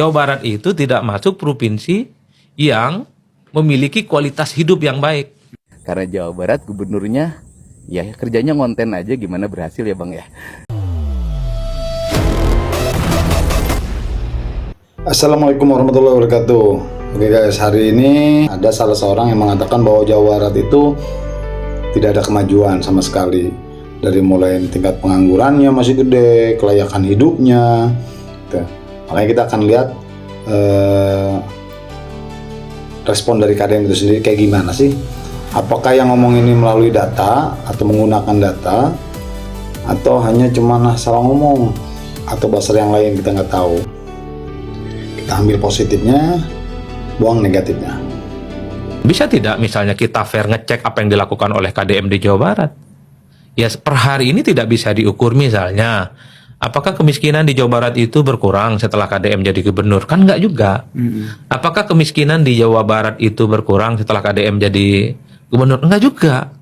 Jawa Barat itu tidak masuk provinsi yang memiliki kualitas hidup yang baik. Karena Jawa Barat gubernurnya ya kerjanya ngonten aja gimana berhasil ya Bang ya. Assalamualaikum warahmatullahi wabarakatuh. Oke guys, hari ini ada salah seorang yang mengatakan bahwa Jawa Barat itu tidak ada kemajuan sama sekali. Dari mulai tingkat penganggurannya masih gede, kelayakan hidupnya gitu. Makanya kita akan lihat respon dari KDM itu sendiri kayak gimana sih. Apakah yang ngomong ini melalui data atau menggunakan data, atau hanya cuma salah ngomong atau buzzer yang lain, kita nggak tahu. Kita ambil positifnya, buang negatifnya. Bisa tidak misalnya kita fair ngecek apa yang dilakukan oleh KDM di Jawa Barat? Ya per hari ini tidak bisa diukur misalnya. Apakah kemiskinan di Jawa Barat itu berkurang setelah KDM jadi gubernur? Kan enggak juga. Apakah kemiskinan di Jawa Barat itu berkurang setelah KDM jadi gubernur? Enggak juga.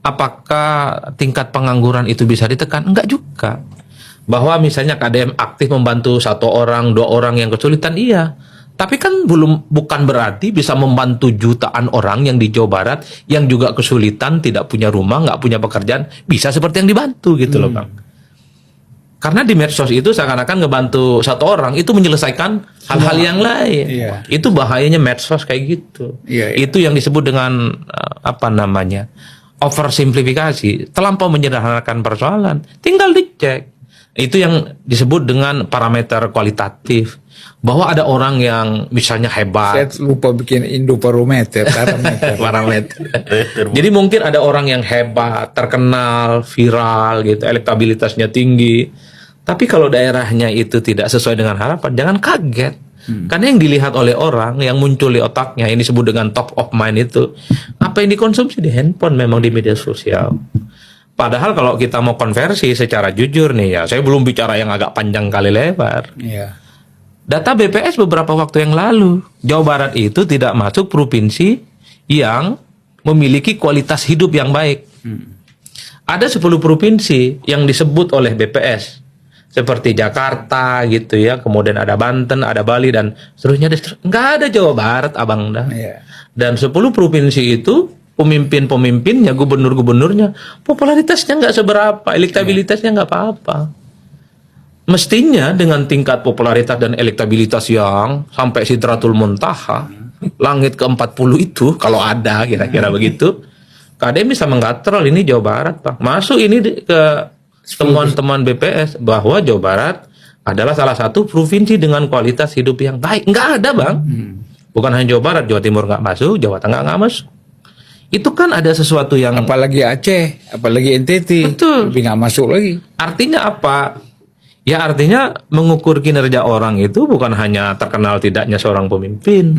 Apakah tingkat pengangguran itu bisa ditekan? Enggak juga. Bahwa misalnya KDM aktif membantu 1 orang, 2 orang yang kesulitan, iya. Tapi kan bukan berarti bisa membantu jutaan orang yang di Jawa Barat yang juga kesulitan, tidak punya rumah, nggak punya pekerjaan, bisa seperti yang dibantu gitu loh Bang. Karena di medsos itu seakan-akan ngebantu 1 orang itu menyelesaikan hal-hal yang lain. Iya. Itu bahayanya medsos kayak gitu. Iya, iya. Itu yang disebut dengan oversimplifikasi, terlampau menyederhanakan persoalan. Tinggal dicek. Itu yang disebut dengan parameter kualitatif. Bahwa ada orang yang misalnya hebat. Saya lupa bikin Indobarometer, Parameter. Jadi mungkin ada orang yang hebat, terkenal, viral gitu, elektabilitasnya tinggi. Tapi kalau daerahnya itu tidak sesuai dengan harapan, jangan kaget. Karena yang dilihat oleh orang, yang muncul di otaknya, ini disebut dengan top of mind itu, apa yang dikonsumsi di handphone memang di media sosial. Padahal kalau kita mau konversi secara jujur nih ya, saya belum bicara yang agak panjang kali lebar. Iya. Data BPS beberapa waktu yang lalu, Jawa Barat itu tidak masuk provinsi yang memiliki kualitas hidup yang baik. Ada 10 provinsi yang disebut oleh BPS, seperti Jakarta gitu ya, kemudian ada Banten, ada Bali, dan seterusnya. Nggak ada Jawa Barat, abang dah. Iya. Dan 10 provinsi itu, pemimpin-pemimpinnya, gubernur-gubernurnya, popularitasnya nggak seberapa, elektabilitasnya nggak apa-apa. Mestinya dengan tingkat popularitas dan elektabilitas yang sampai sidratul muntaha, langit ke-40 itu, kalau ada kira-kira begitu, KDM bisa menggatrol ini Jawa Barat, Pak. Masuk ini ke temuan-temuan BPS bahwa Jawa Barat adalah salah satu provinsi dengan kualitas hidup yang baik. Nggak ada, Bang. Bukan hanya Jawa Barat, Jawa Timur nggak masuk, Jawa Tengah nggak masuk. Itu kan ada sesuatu yang... Apalagi Aceh, apalagi NTT, Betul. lebih nggak masuk lagi. Artinya apa? Ya artinya mengukur kinerja orang itu bukan hanya terkenal tidaknya seorang pemimpin.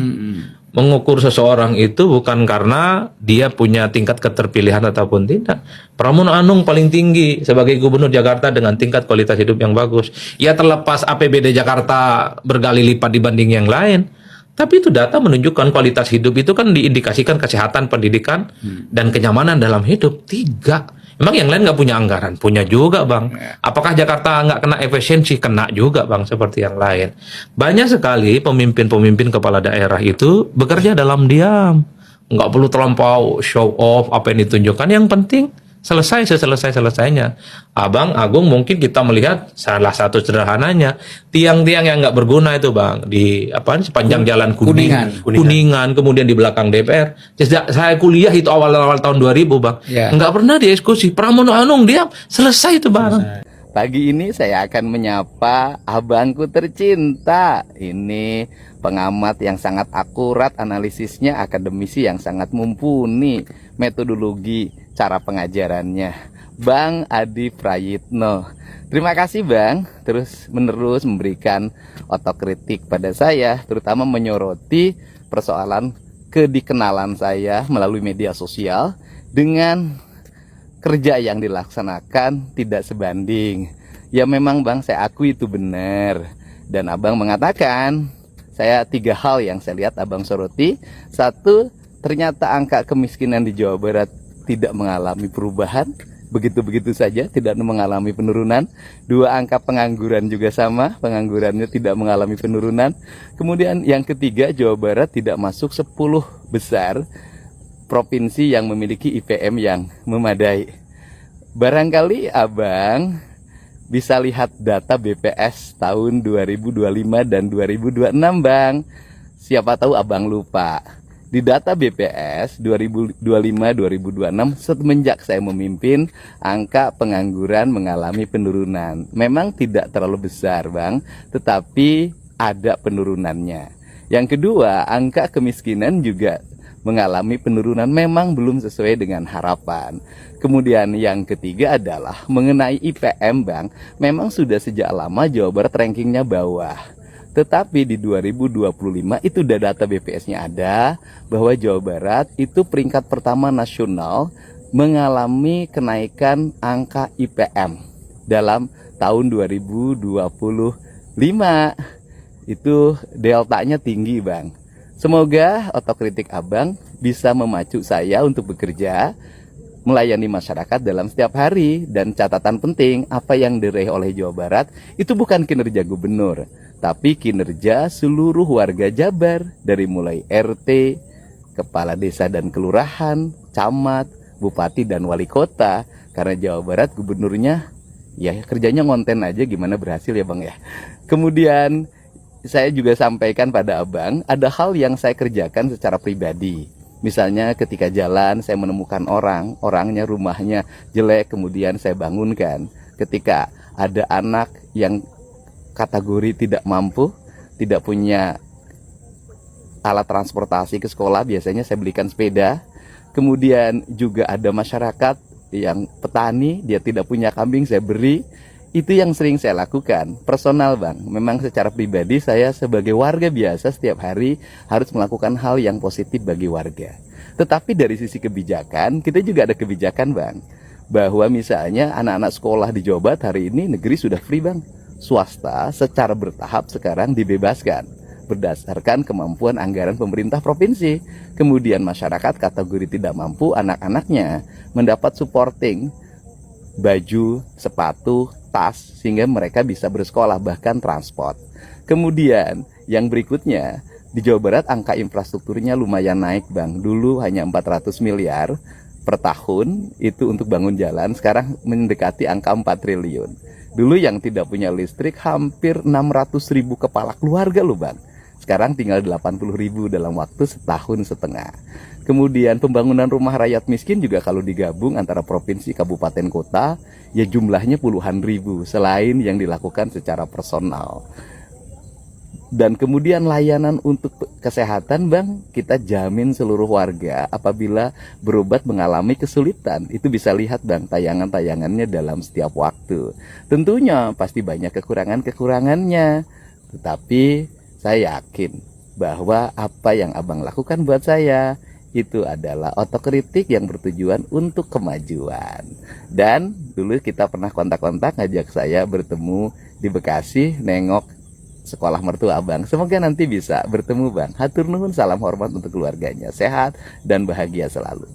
Mengukur seseorang itu bukan karena dia punya tingkat keterpilihan ataupun tidak. Pramono Anung paling tinggi sebagai gubernur Jakarta dengan tingkat kualitas hidup yang bagus. Ya terlepas APBD Jakarta berkali lipat dibanding yang lain. Tapi itu data menunjukkan kualitas hidup itu kan diindikasikan kesehatan, pendidikan, dan kenyamanan dalam hidup. 3. Emang yang lain nggak punya anggaran? Punya juga, Bang. Apakah Jakarta nggak kena efisiensi? Kena juga, Bang, seperti yang lain. Banyak sekali pemimpin-pemimpin kepala daerah itu bekerja dalam diam. Nggak perlu terlampau show off apa yang ditunjukkan. Yang penting selesai seselesai-selesainya. Abang Agung, mungkin kita melihat salah satu sederhananya, tiang-tiang yang nggak berguna itu, Bang, di sepanjang jalan Kuningan, kemudian di belakang DPR. Sejak saya kuliah itu awal-awal tahun 2000, Bang, nggak pernah dieksekusi. Pramono Anung diam, selesai itu, Bang. Pagi ini saya akan menyapa abangku tercinta. Ini pengamat yang sangat akurat analisisnya, akademisi yang sangat mumpuni metodologi cara pengajarannya, Bang Adi Prayitno. Terima kasih Bang, terus menerus memberikan otokritik pada saya, terutama menyoroti persoalan kedikenalan saya melalui media sosial dengan kerja yang dilaksanakan tidak sebanding. Ya memang Bang, saya akui itu benar. Dan Abang mengatakan, saya 3 hal yang saya lihat Abang soroti. 1, ternyata angka kemiskinan di Jawa Barat tidak mengalami perubahan. begitu-begitu saja, tidak mengalami penurunan. 2 angka pengangguran juga sama, penganggurannya tidak mengalami penurunan. Kemudian yang ketiga, Jawa Barat tidak masuk 10 besar provinsi yang memiliki IPM yang memadai. Barangkali abang bisa lihat data BPS tahun 2025 dan 2026 bang. Siapa tahu abang lupa. Di data BPS 2025-2026 semenjak saya memimpin, angka pengangguran mengalami penurunan. Memang tidak terlalu besar bang, tetapi ada penurunannya. Yang kedua, angka kemiskinan juga mengalami penurunan, memang belum sesuai dengan harapan. Kemudian yang ketiga adalah mengenai IPM bang, memang sudah sejak lama Jawa Barat rankingnya bawah. Tetapi di 2025 itu udah data BPS-nya ada, bahwa Jawa Barat itu peringkat pertama nasional mengalami kenaikan angka IPM dalam tahun 2025. Itu deltanya tinggi bang. Semoga otokritik abang bisa memacu saya untuk bekerja, melayani masyarakat dalam setiap hari. Dan catatan penting, apa yang diraih oleh Jawa Barat itu bukan kinerja gubernur, tapi kinerja seluruh warga Jabar, dari mulai RT, kepala desa dan kelurahan, camat, bupati dan wali kota. Karena Jawa Barat gubernurnya ya kerjanya ngonten aja, gimana berhasil ya bang ya. Kemudian saya juga sampaikan pada abang, ada hal yang saya kerjakan secara pribadi. Misalnya ketika jalan saya menemukan orangnya rumahnya jelek, kemudian saya bangunkan. Ketika ada anak yang kategori tidak mampu, tidak punya alat transportasi ke sekolah, biasanya saya belikan sepeda. Kemudian juga ada masyarakat yang petani, dia tidak punya kambing, saya beri. Itu yang sering saya lakukan, personal bang. Memang secara pribadi saya sebagai warga biasa setiap hari harus melakukan hal yang positif bagi warga. Tetapi dari sisi kebijakan, kita juga ada kebijakan bang, bahwa misalnya anak-anak sekolah di Jawa Barat hari ini negeri sudah free bang. Swasta secara bertahap sekarang dibebaskan berdasarkan kemampuan anggaran pemerintah provinsi. Kemudian masyarakat kategori tidak mampu, anak-anaknya mendapat supporting baju, sepatu, tas, sehingga mereka bisa bersekolah, bahkan transport. Kemudian yang berikutnya, di Jawa Barat angka infrastrukturnya lumayan naik bang. Dulu hanya 400 miliar per tahun itu untuk bangun jalan, sekarang mendekati angka 4 triliun. Dulu yang tidak punya listrik hampir 600.000 kepala keluarga loh bang. Sekarang tinggal 80.000 dalam waktu setahun setengah. Kemudian pembangunan rumah rakyat miskin juga kalau digabung antara provinsi, kabupaten, kota, ya jumlahnya puluhan ribu, selain yang dilakukan secara personal. Dan kemudian layanan untuk kesehatan bang, kita jamin seluruh warga apabila berobat mengalami kesulitan. Itu bisa lihat bang tayangan-tayangannya dalam setiap waktu. Tentunya pasti banyak kekurangan-kekurangannya, tetapi saya yakin bahwa apa yang abang lakukan buat saya itu adalah otokritik yang bertujuan untuk kemajuan. Dan dulu kita pernah kontak-kontak ngajak saya bertemu di Bekasi, nengok sekolah mertua abang. Semoga nanti bisa bertemu bang. Hatur nuhun, salam hormat untuk keluarganya. Sehat dan bahagia selalu.